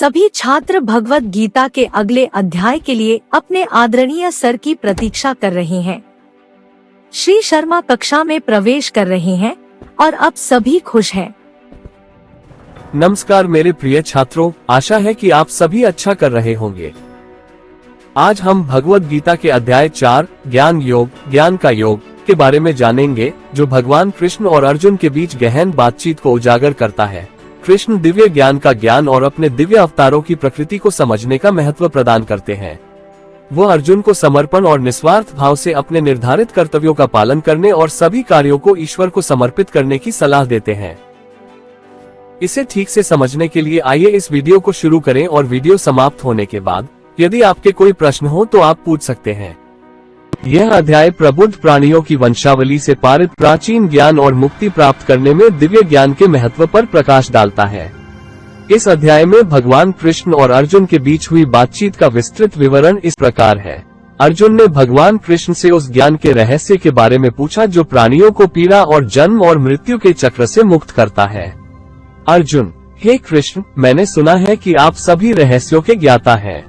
सभी छात्र भगवत गीता के अगले अध्याय के लिए अपने आदरणीय सर की प्रतीक्षा कर रहे हैं। श्री शर्मा कक्षा में प्रवेश कर रहे हैं और अब सभी खुश हैं। नमस्कार मेरे प्रिय छात्रों, आशा है कि आप सभी अच्छा कर रहे होंगे। आज हम भगवत गीता के अध्याय 4 ज्ञान योग, ज्ञान का योग के बारे में जानेंगे, जो भगवान कृष्ण और अर्जुन के बीच गहन बातचीत को उजागर करता है। कृष्ण दिव्य ज्ञान का ज्ञान और अपने दिव्य अवतारों की प्रकृति को समझने का महत्व प्रदान करते हैं। वो अर्जुन को समर्पण और निस्वार्थ भाव से अपने निर्धारित कर्तव्यों का पालन करने और सभी कार्यों को ईश्वर को समर्पित करने की सलाह देते हैं। इसे ठीक से समझने के लिए आइए इस वीडियो को शुरू करें और वीडियो समाप्त होने के बाद यदि आपके कोई प्रश्न हो तो आप पूछ सकते हैं। यह अध्याय प्रबुद्ध प्राणियों की वंशावली से पारित प्राचीन ज्ञान और मुक्ति प्राप्त करने में दिव्य ज्ञान के महत्व पर प्रकाश डालता है। इस अध्याय में भगवान कृष्ण और अर्जुन के बीच हुई बातचीत का विस्तृत विवरण इस प्रकार है। अर्जुन ने भगवान कृष्ण से उस ज्ञान के रहस्य के बारे में पूछा जो प्राणियों को पीड़ा और जन्म और मृत्यु के चक्र से मुक्त करता है। अर्जुन: हे कृष्ण, मैंने सुना है कि आप सभी रहस्यों के ज्ञाता हैं।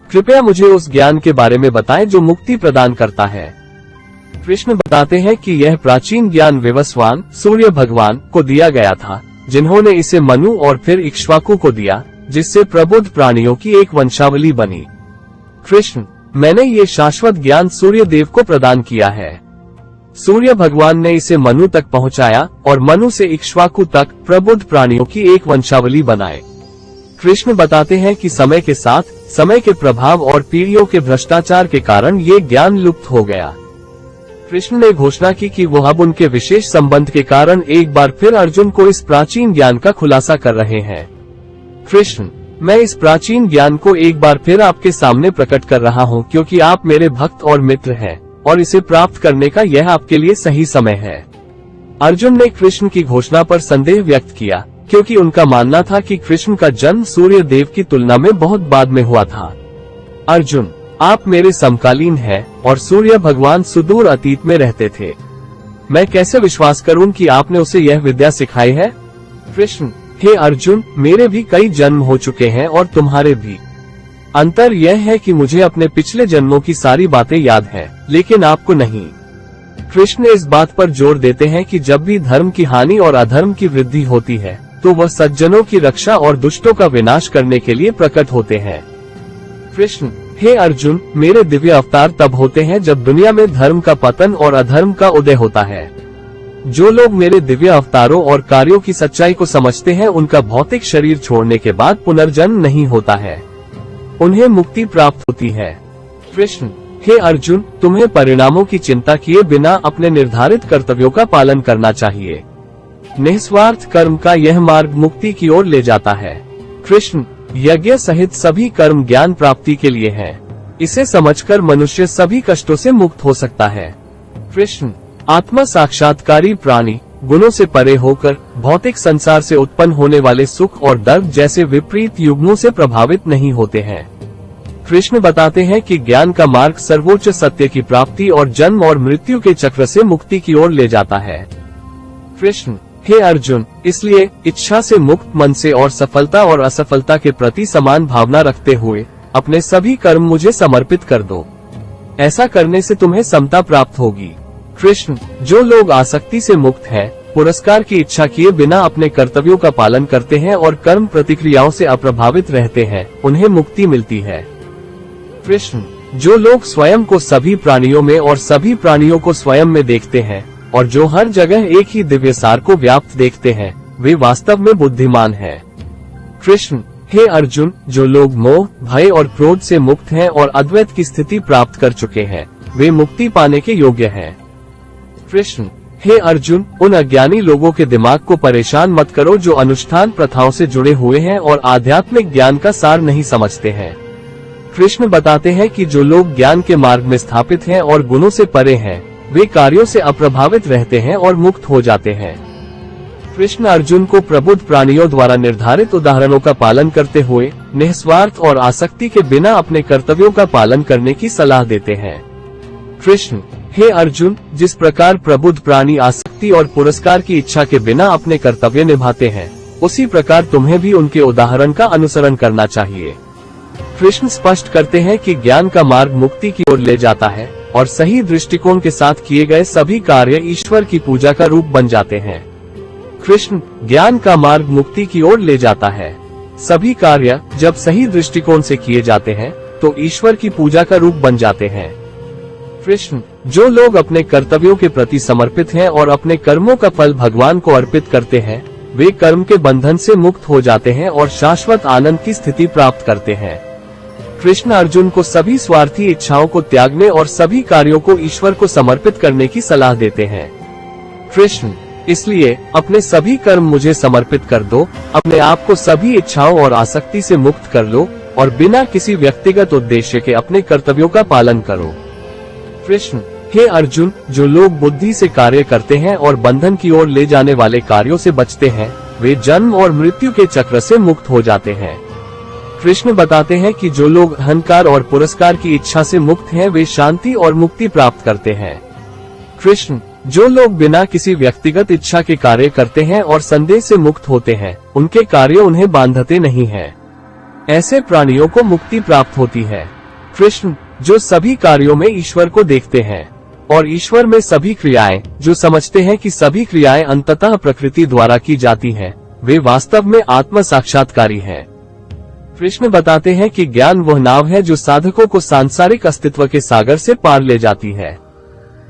कृपया मुझे उस ज्ञान के बारे में बताएं जो मुक्ति प्रदान करता है। कृष्ण बताते हैं कि यह प्राचीन ज्ञान विवस्वान सूर्य भगवान को दिया गया था, जिन्होंने इसे मनु और फिर इक्ष्वाकु को दिया, जिससे प्रबुद्ध प्राणियों की एक वंशावली बनी। कृष्ण: मैंने ये शाश्वत ज्ञान सूर्य देव को प्रदान किया है। सूर्य भगवान ने इसे मनु तक पहुंचाया और मनु से इक्ष्वाकु तक प्रबुद्ध प्राणियों की एक वंशावली बनाए। कृष्ण बताते हैं कि समय के साथ समय के प्रभाव और पीढ़ियों के भ्रष्टाचार के कारण ये ज्ञान लुप्त हो गया। कृष्ण ने घोषणा की कि वो अब उनके विशेष संबंध के कारण एक बार फिर अर्जुन को इस प्राचीन ज्ञान का खुलासा कर रहे हैं। कृष्ण: मैं इस प्राचीन ज्ञान को एक बार फिर आपके सामने प्रकट कर रहा हूँ, क्योंकि आप मेरे भक्त और मित्र हैं और इसे प्राप्त करने का यह आपके लिए सही समय है। अर्जुन ने कृष्ण की घोषणा पर संदेह व्यक्त किया, क्योंकि उनका मानना था कि कृष्ण का जन्म सूर्य देव की तुलना में बहुत बाद में हुआ था। अर्जुन: आप मेरे समकालीन हैं और सूर्य भगवान सुदूर अतीत में रहते थे। मैं कैसे विश्वास करूं कि आपने उसे यह विद्या सिखाई है? कृष्ण: हे अर्जुन, मेरे भी कई जन्म हो चुके हैं और तुम्हारे भी। अंतर यह है कि मुझे अपने पिछले जन्मों की सारी बातें याद है, लेकिन आपको नहीं। कृष्ण इस बात पर जोर देते हैं कि जब भी धर्म की हानि और अधर्म की वृद्धि होती है तो वह सज्जनों की रक्षा और दुष्टों का विनाश करने के लिए प्रकट होते हैं। कृष्ण: हे अर्जुन, मेरे दिव्य अवतार तब होते हैं जब दुनिया में धर्म का पतन और अधर्म का उदय होता है। जो लोग मेरे दिव्य अवतारों और कार्यों की सच्चाई को समझते हैं, उनका भौतिक शरीर छोड़ने के बाद पुनर्जन्म नहीं होता है, उन्हें मुक्ति प्राप्त होती है। कृष्ण: हे अर्जुन, तुम्हें परिणामों की चिंता किए बिना अपने निर्धारित कर्तव्यों का पालन करना चाहिए। निस्वार्थ कर्म का यह मार्ग मुक्ति की ओर ले जाता है। कृष्ण: यज्ञ सहित सभी कर्म ज्ञान प्राप्ति के लिए हैं। इसे समझकर मनुष्य सभी कष्टों से मुक्त हो सकता है। कृष्ण: आत्मा साक्षात्कारी प्राणी गुणों से परे होकर भौतिक संसार से उत्पन्न होने वाले सुख और दर्द जैसे विपरीत युग्मों से प्रभावित नहीं होते हैं। कृष्ण बताते हैं कि ज्ञान का मार्ग सर्वोच्च सत्य की प्राप्ति और जन्म और मृत्यु के चक्र से मुक्ति की ओर ले जाता है। कृष्ण: हे अर्जुन, इसलिए इच्छा से मुक्त मन से और सफलता और असफलता के प्रति समान भावना रखते हुए अपने सभी कर्म मुझे समर्पित कर दो। ऐसा करने से तुम्हें समता प्राप्त होगी। कृष्ण: जो लोग आसक्ति से मुक्त हैं, पुरस्कार की इच्छा किए बिना अपने कर्तव्यों का पालन करते हैं और कर्म प्रतिक्रियाओं से अप्रभावित रहते हैं, उन्हें मुक्ति मिलती है। कृष्ण: जो लोग स्वयं को सभी प्राणियों में और सभी प्राणियों को स्वयं में देखते हैं और जो हर जगह एक ही दिव्य सार को व्याप्त देखते हैं, वे वास्तव में बुद्धिमान हैं। कृष्ण: हे अर्जुन, जो लोग मोह, भय और क्रोध से मुक्त हैं और अद्वैत की स्थिति प्राप्त कर चुके हैं, वे मुक्ति पाने के योग्य हैं। कृष्ण: हे अर्जुन, उन अज्ञानी लोगों के दिमाग को परेशान मत करो जो अनुष्ठान प्रथाओं से जुड़े हुए हैं और आध्यात्मिक ज्ञान का सार नहीं समझते हैं। कृष्ण बताते हैं कि जो लोग ज्ञान के मार्ग में स्थापित हैं और गुणों से परे हैं, वे कार्यों से अप्रभावित रहते हैं और मुक्त हो जाते हैं। कृष्ण अर्जुन को प्रबुद्ध प्राणियों द्वारा निर्धारित उदाहरणों का पालन करते हुए निस्वार्थ और आसक्ति के बिना अपने कर्तव्यों का पालन करने की सलाह देते हैं। कृष्ण: हे अर्जुन, जिस प्रकार प्रबुद्ध प्राणी आसक्ति और पुरस्कार की इच्छा के बिना अपने कर्तव्य निभाते हैं, उसी प्रकार तुम्हें भी उनके उदाहरण का अनुसरण करना चाहिए। कृष्ण स्पष्ट करते हैं कि ज्ञान का मार्ग मुक्ति की ओर ले जाता है और सही दृष्टिकोण के साथ किए गए सभी कार्य ईश्वर की पूजा का रूप बन जाते हैं। कृष्ण ज्ञान का मार्ग मुक्ति की ओर ले जाता है। सभी कार्य जब सही दृष्टिकोण से किए जाते हैं तो ईश्वर की पूजा का रूप बन जाते हैं। कृष्ण जो लोग अपने कर्तव्यों के प्रति समर्पित हैं और अपने कर्मों का फल भगवान को अर्पित करते हैं, वे कर्म के बंधन से मुक्त हो जाते हैं और शाश्वत आनंद की स्थिति प्राप्त करते हैं। कृष्ण अर्जुन को सभी स्वार्थी इच्छाओं को त्यागने और सभी कार्यों को ईश्वर को समर्पित करने की सलाह देते हैं। कृष्ण इसलिए अपने सभी कर्म मुझे समर्पित कर दो, अपने आप को सभी इच्छाओं और आसक्ति से मुक्त कर लो और बिना किसी व्यक्तिगत उद्देश्य के अपने कर्तव्यों का पालन करो। कृष्ण हे अर्जुन, जो लोग बुद्धि से कार्य करते हैं और बंधन की ओर ले जाने वाले कार्यों से बचते हैं, वे जन्म और मृत्यु के चक्र से मुक्त हो जाते हैं। कृष्ण बताते हैं कि जो लोग अहंकार और पुरस्कार की इच्छा से मुक्त हैं, वे शांति और मुक्ति प्राप्त करते हैं। कृष्ण जो लोग बिना किसी व्यक्तिगत इच्छा के कार्य करते हैं और संदेह से मुक्त होते हैं, उनके कार्य उन्हें बांधते नहीं हैं। ऐसे प्राणियों को मुक्ति प्राप्त होती है। कृष्ण जो सभी कार्यों में ईश्वर को देखते हैं और ईश्वर में सभी क्रियाएं, जो समझते हैं कि सभी क्रियाएं अंततः प्रकृति द्वारा की जाती हैं, वे वास्तव में आत्म साक्षात्कारी हैं। कृष्ण बताते हैं कि ज्ञान वह नाव है जो साधकों को सांसारिक अस्तित्व के सागर से पार ले जाती है।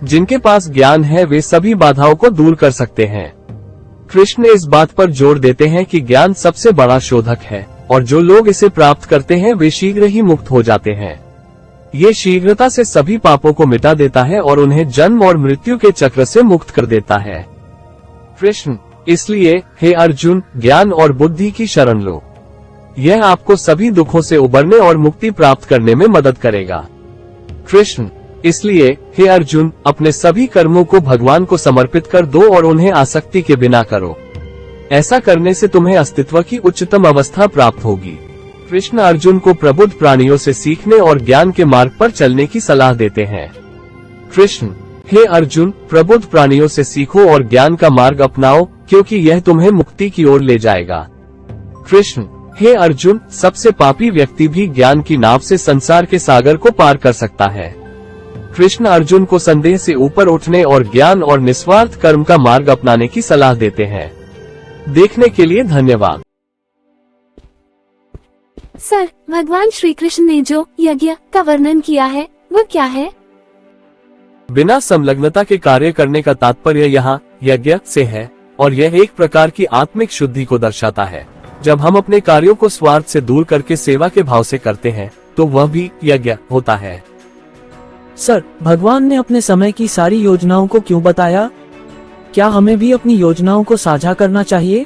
जिनके पास ज्ञान है वे सभी बाधाओं को दूर कर सकते हैं। कृष्ण इस बात पर जोर देते हैं कि ज्ञान सबसे बड़ा शोधक है और जो लोग इसे प्राप्त करते हैं वे शीघ्र ही मुक्त हो जाते हैं। ये शीघ्रता से सभी पापों को मिटा देता है और उन्हें जन्म और मृत्यु के चक्र से मुक्त कर देता है। कृष्ण इसलिए हे अर्जुन, ज्ञान और बुद्धि की शरण लो। यह आपको सभी दुखों से उबरने और मुक्ति प्राप्त करने में मदद करेगा। कृष्ण इसलिए हे अर्जुन, अपने सभी कर्मों को भगवान को समर्पित कर दो और उन्हें आसक्ति के बिना करो। ऐसा करने से तुम्हें अस्तित्व की उच्चतम अवस्था प्राप्त होगी। कृष्ण अर्जुन को प्रबुद्ध प्राणियों से सीखने और ज्ञान के मार्ग पर चलने की सलाह देते हैं। कृष्ण हे अर्जुन, प्रबुद्ध प्राणियों से सीखो और ज्ञान का मार्ग अपनाओ, क्योंकि यह तुम्हें मुक्ति की ओर ले जाएगा। कृष्ण हे अर्जुन, सबसे पापी व्यक्ति भी ज्ञान की नाव से संसार के सागर को पार कर सकता है। कृष्ण अर्जुन को संदेह से ऊपर उठने और ज्ञान और निस्वार्थ कर्म का मार्ग अपनाने की सलाह देते हैं। देखने के लिए धन्यवाद। सर, भगवान श्री कृष्ण ने जो यज्ञ का वर्णन किया है वो क्या है? बिना संलग्नता के कार्य करने का तात्पर्य यहाँ यज्ञ से है और यह एक प्रकार की आत्मिक शुद्धि को दर्शाता है। जब हम अपने कार्यों को स्वार्थ से दूर करके सेवा के भाव से करते हैं तो वह भी यज्ञ होता है। सर, भगवान ने अपने समय की सारी योजनाओं को क्यों बताया? क्या हमें भी अपनी योजनाओं को साझा करना चाहिए?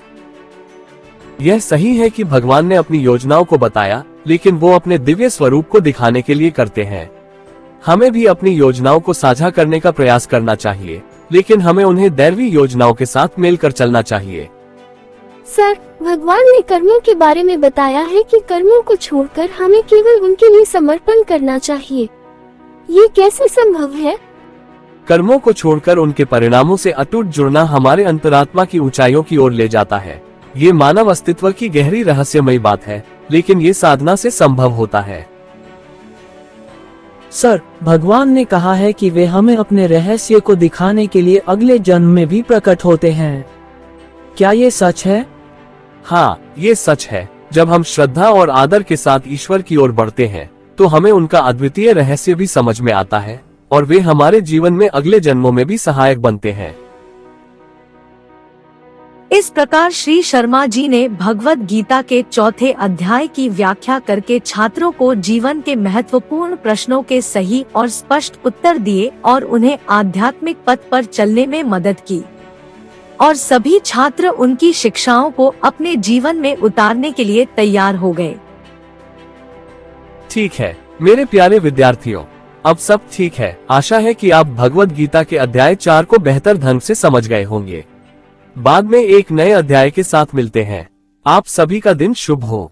यह सही है कि भगवान ने अपनी योजनाओं को बताया, लेकिन वो अपने दिव्य स्वरूप को दिखाने के लिए करते हैं। हमें भी अपनी योजनाओं को साझा करने का प्रयास करना चाहिए, लेकिन हमें उन्हें दैवी योजनाओं के साथ मिलकर चलना चाहिए। सर, भगवान ने कर्मों के बारे में बताया है कि कर्मों को छोड़कर हमें केवल उनके लिए समर्पण करना चाहिए। ये कैसे संभव है? कर्मों को छोड़कर उनके परिणामों से अटूट जुड़ना हमारे अंतरात्मा की ऊंचाइयों की ओर ले जाता है। ये मानव अस्तित्व की गहरी रहस्यमयी बात है, लेकिन ये साधना से संभव होता है। सर, भगवान ने कहा है कि वे हमें अपने रहस्य को दिखाने के लिए अगले जन्म में भी प्रकट होते हैं। क्या ये सच है? हाँ, ये सच है। जब हम श्रद्धा और आदर के साथ ईश्वर की ओर बढ़ते हैं तो हमें उनका अद्वितीय रहस्य भी समझ में आता है और वे हमारे जीवन में अगले जन्मों में भी सहायक बनते हैं। इस प्रकार श्री शर्मा जी ने भगवत गीता के 4थे अध्याय की व्याख्या करके छात्रों को जीवन के महत्वपूर्ण प्रश्नों के सही और स्पष्ट उत्तर दिए और उन्हें आध्यात्मिक पथ पर चलने में मदद की और सभी छात्र उनकी शिक्षाओं को अपने जीवन में उतारने के लिए तैयार हो गए। ठीक है मेरे प्यारे विद्यार्थियों, अब सब ठीक है। आशा है कि आप भगवत गीता के अध्याय 4 को बेहतर ढंग से समझ गए होंगे। बाद में एक नए अध्याय के साथ मिलते हैं। आप सभी का दिन शुभ हो।